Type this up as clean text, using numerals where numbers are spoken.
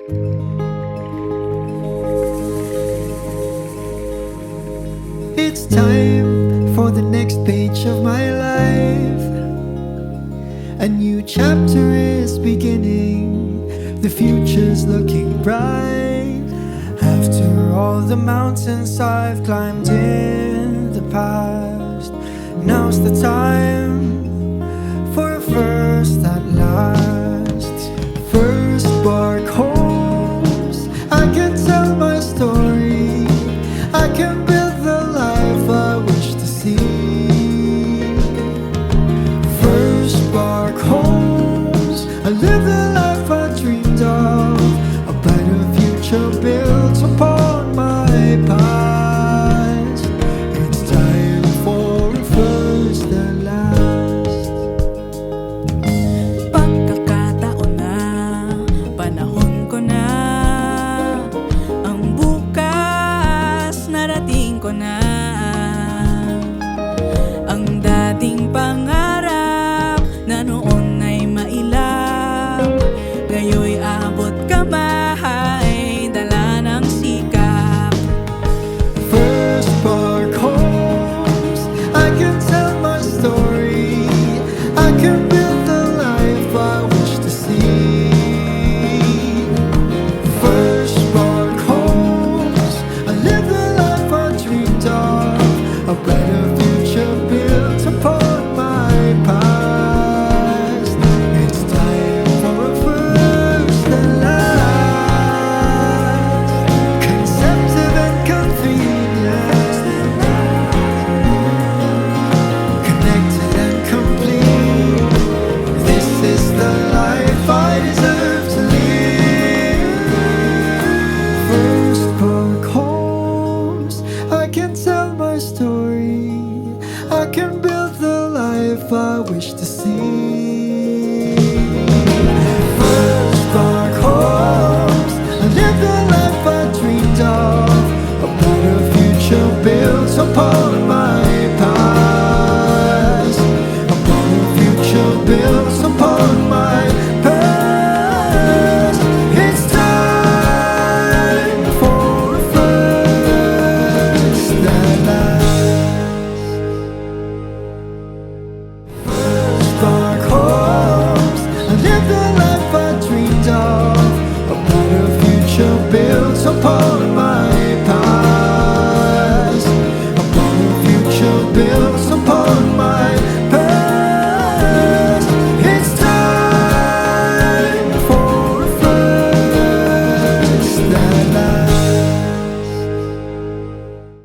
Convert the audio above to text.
It's time for the next page of my life. A new chapter is beginning. The future's looking bright. After all the mountains I've climbed in the past, now's the time for a first at last. First bark horse, I can tell